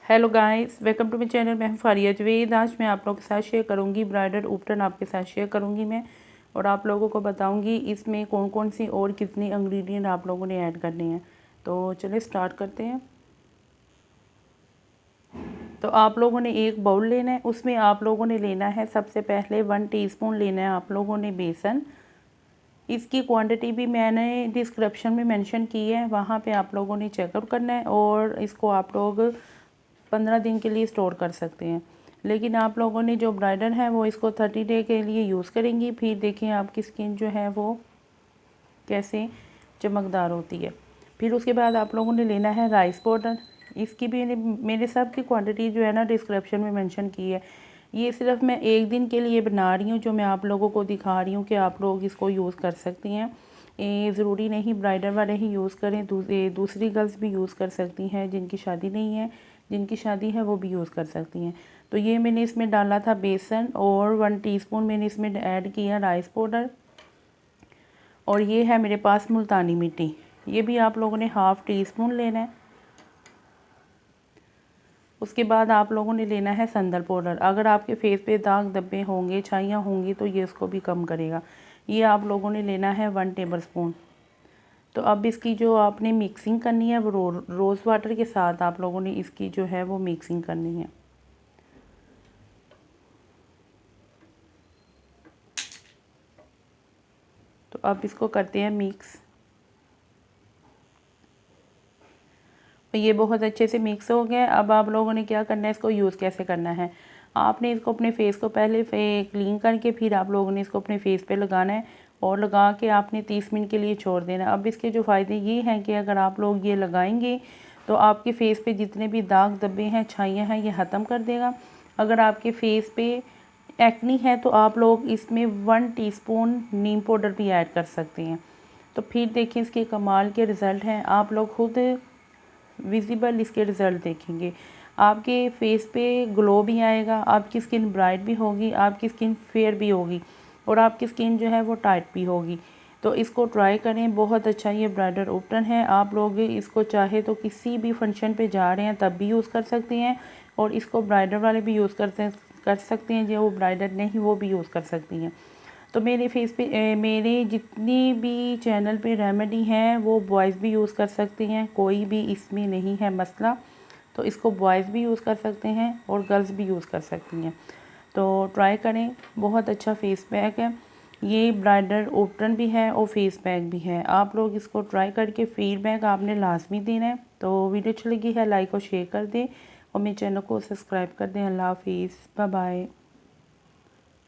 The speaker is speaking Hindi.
Hello guys, welcome to my channel. मैं हूँ फारिया जवेद। आज मैं आप लोगों के साथ शेयर करूँगी ब्राइडल उपटन आपके साथ शेयर करूँगी मैं, और आप लोगों को बताऊँगी इसमें कौन कौन सी और कितनी इंग्रेडिएंट आप लोगों ने ऐड करने हैं। तो चलिए स्टार्ट करते हैं। तो आप लोगों ने एक बाउल लेना है, उसमें आप लोगों ने लेना है सबसे पहले 1 टीस्पून लेना है आप लोगों ने बेसन। इसकी क्वांटिटी भी मैंने डिस्क्रिप्शन में मेंशन की है, वहाँ पे आप लोगों ने चेकआउट करना है और इसको आप लोग 15 दिन के लिए स्टोर कर सकते हैं। लेकिन आप लोगों ने जो ब्राइडल है वो इसको 30 डे के लिए यूज़ करेंगी। फिर देखिए आपकी स्किन जो है वो कैसे चमकदार होती है। फिर उसके बाद आप लोगों ने लेना है राइस पाउडर। इसकी भी मेरे सब की क्वांटिटी जो है ना डिस्क्रिप्शन में मेंशन की है। ये सिर्फ मैं एक दिन के लिए बना रही हूँ, जो मैं आप लोगों को दिखा रही हूँ कि आप लोग इसको यूज़ कर सकती हैं। ये ज़रूरी नहीं ब्राइडल वाले ही यूज़ करें, दूसरी गर्ल्स भी यूज़ कर सकती हैं जिनकी शादी नहीं है। जिनकी शादी है वो भी यूज़ कर सकती हैं। तो ये मैंने इसमें डाला था बेसन, और 1 टीस्पून मैंने इसमें ऐड किया राइस पाउडर, और ये है मेरे पास मुल्तानी मिट्टी। ये भी आप लोगों ने हाफ़ टी स्पून लेना है। उसके बाद आप लोगों ने लेना है संदल पाउडर। अगर आपके फेस पे दाग धब्बे होंगे, छाइयाँ होंगी, तो ये उसको भी कम करेगा। ये आप लोगों ने लेना है 1 टेबल स्पून। तो अब इसकी जो आपने मिक्सिंग करनी है वो रोज़ वाटर के साथ आप लोगों ने इसकी जो है वो मिक्सिंग करनी है। तो अब इसको करते हैं मिक्स। ये बहुत अच्छे से मिक्स हो गया। अब आप लोगों ने क्या करना है, इसको यूज़ कैसे करना है। आपने इसको अपने फेस को पहले क्लीन करके फिर आप लोगों ने इसको अपने फेस पे लगाना है, और लगा के आपने 30 मिनट के लिए छोड़ देना है। अब इसके जो फ़ायदे ये हैं कि अगर आप लोग ये लगाएंगे तो आपके फेस पे जितने भी दाग धब्बे हैं, छाइयाँ हैं, ये ख़त्म कर देगा। अगर आपके फेस पे एक्नी है तो आप लोग इसमें 1 टीस्पून नीम पाउडर भी ऐड कर सकते हैं। तो फिर देखिए इसके कमाल के रिज़ल्ट हैं। आप लोग खुद विजिबल इसके रिज़ल्ट देखेंगे। आपके फेस पे ग्लो भी आएगा, आपकी स्किन ब्राइट भी होगी, आपकी स्किन फेयर भी होगी, और आपकी स्किन जो है वो टाइट भी होगी। तो इसको ट्राई करें, बहुत अच्छा ये ब्राइडल उपटन है। आप लोग इसको चाहे तो किसी भी फंक्शन पे जा रहे हैं तब भी यूज़ कर सकते हैं, और इसको ब्राइडल वाले भी यूज़ कर सकते हैं, जो वो ब्राइडल नहीं वो भी यूज़ कर सकती हैं। तो मेरे फेस पे मेरे जितनी भी चैनल पे रेमेडी हैं वो बॉयज़ भी यूज़ कर सकते हैं, कोई भी इसमें नहीं है मसला। तो इसको बॉयज़ भी यूज़ कर सकते हैं और गर्ल्स भी यूज़ कर सकती हैं। तो ट्राई करें, बहुत अच्छा फेस पैक है। ये ब्राइडल उपटन भी है और फेस पैक भी है। आप लोग इसको ट्राई करके फीडबैक आपने लाजमी देना है। तो वीडियो अच्छी लगी है लाइक और शेयर कर दें, और मेरे चैनल को सब्सक्राइब कर दें। अल्लाह हाफिज़, बाय बाय।